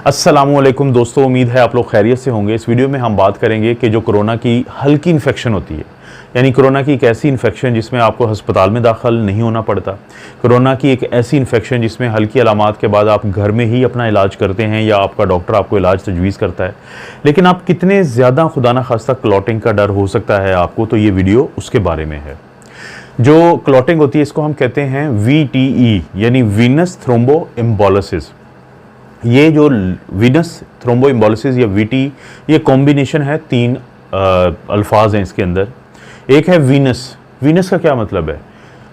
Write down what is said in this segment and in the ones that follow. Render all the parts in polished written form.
अस्सलामुअलैकुम दोस्तों, उम्मीद है आप लोग खैरियत से होंगे। इस वीडियो में हम बात करेंगे कि जो कोरोना की हल्की इन्फेक्शन होती है, यानी कोरोना की एक ऐसी इन्फेक्शन जिसमें आपको अस्पताल में दाखिल नहीं होना पड़ता, कोरोना की एक ऐसी इन्फेक्शन जिसमें हल्की अलामात के बाद आप घर में ही अपना इलाज करते हैं या आपका डॉक्टर आपको इलाज तजवीज़ करता है, लेकिन आप कितने ज़्यादा खुदा न खास्ता क्लॉटिंग का डर हो सकता है आपको, तो ये वीडियो उसके बारे में है। जो क्लॉटिंग होती है इसको हम कहते हैं VTE यानी वीनस थ्रोम्बो एम्बोलिसिस। ये जो वीनस थ्रोम्बो एम्बोलिसिस या VT, ये कॉम्बिनेशन है, तीन अल्फाज हैं इसके अंदर। एक है वीनस। वीनस का क्या मतलब है?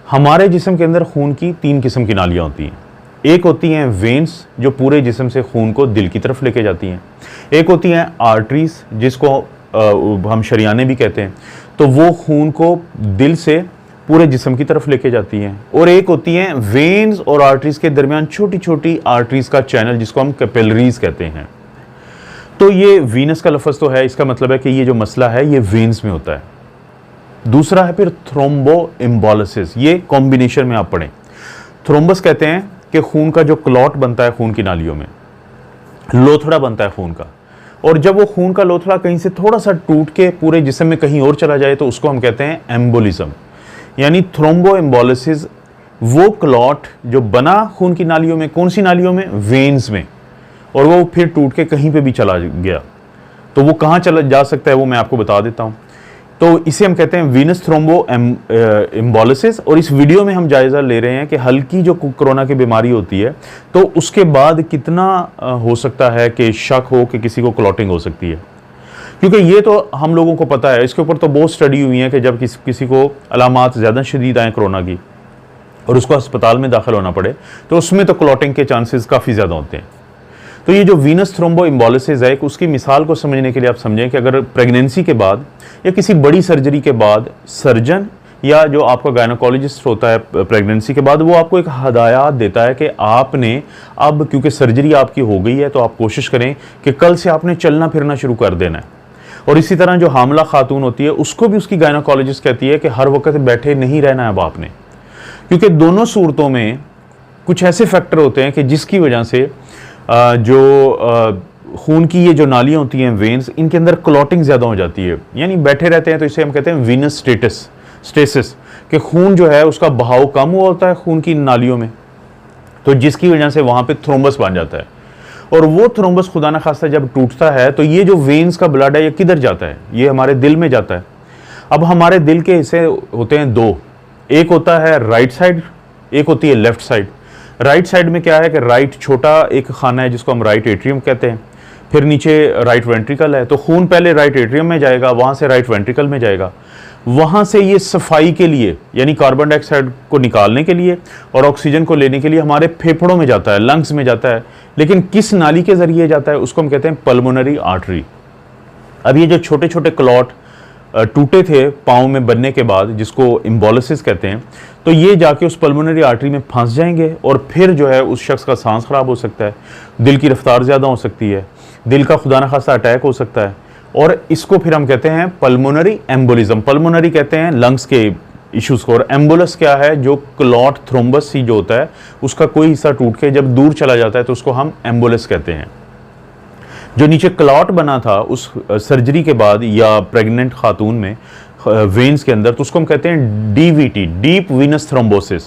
हमारे जिस्म के अंदर खून की तीन किस्म की नालियाँ होती हैं। एक होती हैं वेन्स जो पूरे जिस्म से खून को दिल की तरफ लेके जाती हैं। एक होती हैं आर्टरीज जिसको हम शरियाने भी कहते हैं, तो वो खून को दिल से पूरे जिस्म की तरफ लेके जाती हैं। और एक होती हैं वेन्स और आर्टरीज के दरमियान छोटी छोटी आर्टरीज का चैनल जिसको हम कैपिलरीज कहते हैं। तो ये वीनस का लफ्ज़ तो है, इसका मतलब है कि ये जो मसला है ये वेन्स में होता है। दूसरा है फिर थ्रोम्बो एम्बोलिसिस। ये कॉम्बिनेशन में आप पढ़ें। थ्रोम्बस कहते हैं कि खून का जो क्लॉट बनता है खून की नालियों में, लोथड़ा बनता है खून का, और जब वो खून का लोथड़ा कहीं से थोड़ा सा टूट के पूरे जिस्म में कहीं और चला जाए तो उसको हम कहते हैं एम्बोलिज्म। यानी थ्रोम्बो एम्बोलिसिस वो क्लॉट जो बना खून की नालियों में, कौन सी नालियों में? वेन्स में, और वो फिर टूट के कहीं पे भी चला गया, तो वो कहाँ चला जा सकता है वो मैं आपको बता देता हूँ। तो इसे हम कहते हैं वीनस थ्रोम्बो एम्बोलिसिस। और इस वीडियो में हम जायज़ा ले रहे हैं कि हल्की जो कोरोना की बीमारी होती है तो उसके बाद कितना हो सकता है कि शक हो कि किसी को क्लॉटिंग हो सकती है, क्योंकि ये तो हम लोगों को पता है। इसके ऊपर तो बहुत स्टडी हुई है कि जब किसी को अलामात ज़्यादा शदीद आए कोरोना की और उसको अस्पताल में दाखिल होना पड़े तो उसमें तो क्लॉटिंग के चांसेस काफ़ी ज़्यादा होते हैं। तो ये जो वीनस थ्रोम्बो एम्बोलिसिस है, उसकी मिसाल को समझने के लिए आप समझें कि अगर प्रेगनेंसी के बाद या किसी बड़ी सर्जरी के बाद सर्जन या जो आपका गायनोकोलॉजिस्ट होता है प्रेगनेंसी के बाद, वो आपको एक हदायत देता है कि आपने अब क्योंकि सर्जरी आपकी हो गई है तो आप कोशिश करें कि कल से आपने चलना फिरना शुरू कर देना है। और इसी तरह जो हामला खातून होती है उसको भी उसकी गायनोकोलॉजिस्ट कहती है कि हर वक्त बैठे नहीं रहना है अब आपने, क्योंकि दोनों सूरतों में कुछ ऐसे फैक्टर होते हैं कि जिसकी वजह से खून की ये जो नालियाँ होती हैं वेन्स, इनके अंदर क्लॉटिंग ज़्यादा हो जाती है, यानी बैठे रहते हैं। तो इसे हम कहते हैं वीनस स्टेसिस, कि खून जो है उसका बहाव कम हुआ होता है खून की नालियों में, तो जिसकी वजह से वहाँ पे थ्रोम्बस बन जाता है। और वो थ्रोम्बस खुदा न खास्ता जब टूटता है तो ये जो वेन्स का ब्लड है ये किधर जाता है? ये हमारे दिल में जाता है। अब हमारे दिल के हिस्से होते हैं दो, एक होता है राइट साइड, एक होती है लेफ्ट साइड। राइट साइड में क्या है कि राइट छोटा एक खाना है जिसको हम राइट एट्रियम कहते हैं, फिर नीचे राइट वेंट्रिकल है। तो खून पहले राइट एट्रियम में जाएगा, वहाँ से राइट वेंट्रिकल में जाएगा, वहाँ से ये सफाई के लिए यानी कार्बन डाइऑक्साइड को निकालने के लिए और ऑक्सीजन को लेने के लिए हमारे फेफड़ों में जाता है, लंग्स में जाता है। लेकिन किस नाली के ज़रिए जाता है उसको हम कहते हैं पल्मोनरी आर्टरी। अब ये जो छोटे छोटे क्लॉट टूटे थे पाँव में बनने के बाद, जिसको एम्बोलिसिस कहते हैं, तो ये जाके उस पल्मोनरी आर्टरी में फंस जाएंगे और फिर जो है उस शख्स का सांस ख़राब हो सकता है, दिल की रफ्तार ज़्यादा हो सकती है, दिल का खुदा न खास्ता अटैक हो सकता है, और इसको फिर हम कहते हैं पल्मोनरी एम्बोलिज्म। पल्मोनरी कहते हैं लंग्स के इश्यूज़ को, और एम्बुलस क्या है? जो क्लॉट थ्रोम्बस सी जो होता है उसका कोई हिस्सा टूट के जब दूर चला जाता है तो उसको हम एम्बुलस कहते हैं। जो नीचे क्लॉट बना था उस सर्जरी के बाद या प्रेग्नेंट खातून में वेन्स के अंदर, तो उसको हम कहते हैं DVT, डीप वीनस थ्रोम्बोसिस,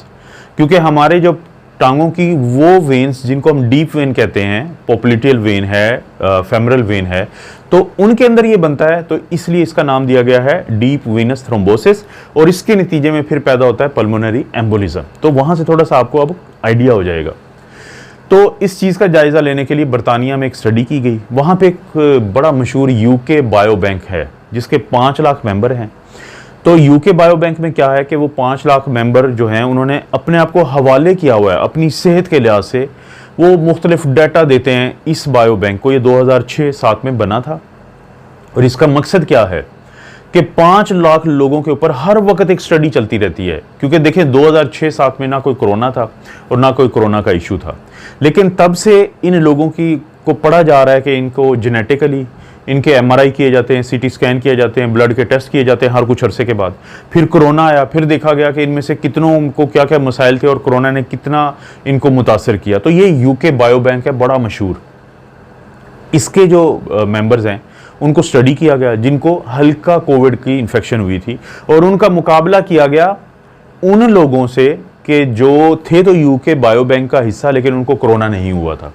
क्योंकि हमारे जो टांगों की वो वेन्स जिनको हम डीप वेन कहते हैं, पोप्लिटियल वेन है, फेमरल वेन है, तो उनके अंदर ये बनता है, तो इसलिए इसका नाम दिया गया है डीप वीनस थ्रोम्बोसिस, और इसके नतीजे में फिर पैदा होता है पल्मोनरी एम्बोलिज्म। तो वहाँ से थोड़ा सा आपको अब आइडिया हो जाएगा। तो इस चीज़ का जायज़ा लेने के लिए बरतानिया में एक स्टडी की गई। वहाँ पे एक बड़ा मशहूर UK बायो बैंक है जिसके 5 लाख मेंबर हैं। तो UK बायो बैंक में क्या है कि वो 5 लाख मेंबर जो हैं उन्होंने अपने आप को हवाले किया हुआ है अपनी सेहत के लिहाज से, वो मुख्तलिफ डाटा देते हैं इस बायो बैंक को। ये 2006-07 में बना था, और इसका मकसद क्या है कि 5 लाख लोगों के ऊपर हर वक्त एक स्टडी चलती रहती है, क्योंकि देखें 2006-07 में ना कोई कोरोना था और ना कोई कोरोना का इशू था, लेकिन तब से इन लोगों को पढ़ा जा रहा है कि इनको जेनेटिकली इनके MRI किए जाते हैं, CT स्कैन किए जाते हैं, ब्लड के टेस्ट किए जाते हैं हर कुछ अरसे के बाद। फिर कोरोना आया, फिर देखा गया कि इनमें से कितनों को क्या क्या मसाइल थे और कोरोना ने कितना इनको मुतासर किया। तो ये UK बायो बैंक है, बड़ा मशहूर। इसके जो मेंबर्स हैं उनको स्टडी किया गया जिनको हल्का कोविड की इन्फेक्शन हुई थी, और उनका मुकाबला किया गया उन लोगों से कि जो थे तो यूके बायोबैंक का हिस्सा लेकिन उनको कोरोना नहीं हुआ था।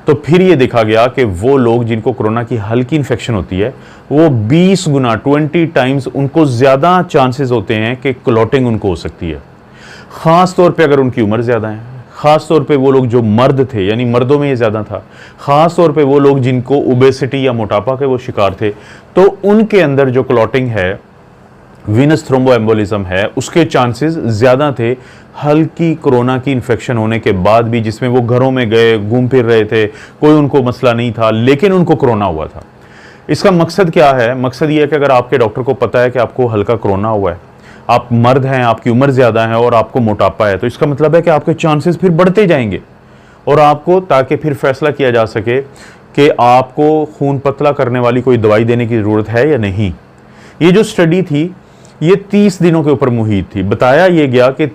तो फिर ये देखा गया कि वो लोग जिनको कोरोना की हल्की इन्फेक्शन होती है वो 20 गुना 20 टाइम्स उनको ज़्यादा चांसेस होते हैं कि क्लॉटिंग उनको हो सकती है, ख़ास तौर पे अगर उनकी उम्र ज़्यादा है, ख़ास तौर पे वो लोग जो मर्द थे, यानी मर्दों में ये ज़्यादा था, ख़ास तौर पे वो लोग जिनको ओबेसिटी या मोटापा के वो शिकार थे, तो उनके अंदर जो क्लॉटिंग है, वीनस थ्रोम्बोएम्बोलिज्म है, उसके चांसेस ज़्यादा थे हल्की कोरोना की इन्फेक्शन होने के बाद भी, जिसमें वो घरों में गए, घूम फिर रहे थे, कोई उनको मसला नहीं था लेकिन उनको कोरोना हुआ था। इसका मकसद क्या है? मकसद ये है कि अगर आपके डॉक्टर को पता है कि आपको हल्का कोरोना हुआ है, आप मर्द हैं, आपकी उम्र ज़्यादा है और आपको मोटापा है, तो इसका मतलब है कि आपके चांसेस फिर बढ़ते जाएंगे, और आपको ताकि फिर फैसला किया जा सके कि आपको खून पतला करने वाली कोई दवाई देने की ज़रूरत है या नहीं। ये जो स्टडी थी ये 30 दिनों के ऊपर मुहित थी। बताया ये गया कि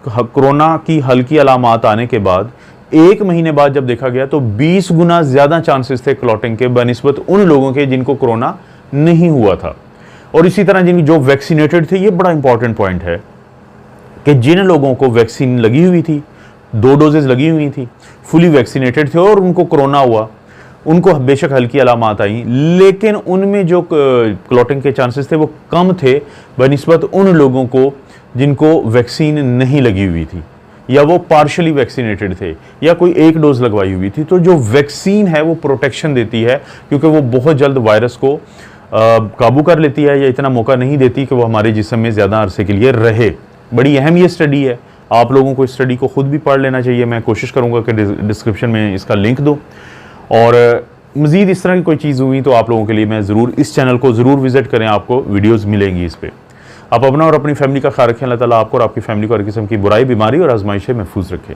कोरोना की हल्की अलामात आने के बाद 1 महीने बाद जब देखा गया तो 20 गुना ज़्यादा चांसेस थे क्लॉटिंग के बनिस्बत उन लोगों के जिनको कोरोना नहीं हुआ था। और इसी तरह जिन जो वैक्सीनेटेड थे, ये बड़ा इंपॉर्टेंट पॉइंट है कि जिन लोगों को वैक्सीन लगी हुई थी, 2 डोजेज लगी हुई थी, फुली वैक्सीनेटेड थे और उनको कोरोना हुआ, उनको बेशक हल्की अलामात आई लेकिन उनमें जो क्लॉटिंग के चांसेस थे वो कम थे बनिस्बत उन लोगों को जिनको वैक्सीन नहीं लगी हुई थी या वो पार्शली वैक्सीनेटेड थे या कोई 1 डोज लगवाई हुई थी। तो जो वैक्सीन है वो प्रोटेक्शन देती है क्योंकि वो बहुत जल्द वायरस को काबू कर लेती है या इतना मौका नहीं देती कि वो हमारे जिस्म में ज़्यादा अरसे के लिए रहे। बड़ी अहम ये स्टडी है, आप लोगों को इस स्टडी को खुद भी पढ़ लेना चाहिए। मैं कोशिश करूँगा कि डिस्क्रिप्शन में इसका लिंक दूँ, और मज़ीद इस तरह की कोई चीज़ हुई तो आप लोगों के लिए मैं ज़रूर इस चैनल को ज़रूर विज़िट करें, आपको वीडियोज़ मिलेंगी इस पर। आप अपना और अपनी फैमिली का ख्याल रखें। अल्लाह ताला आपको और आपकी फैमिली को हर किस्म की बुराई, बीमारी और आजमाइश से महफूज रखें।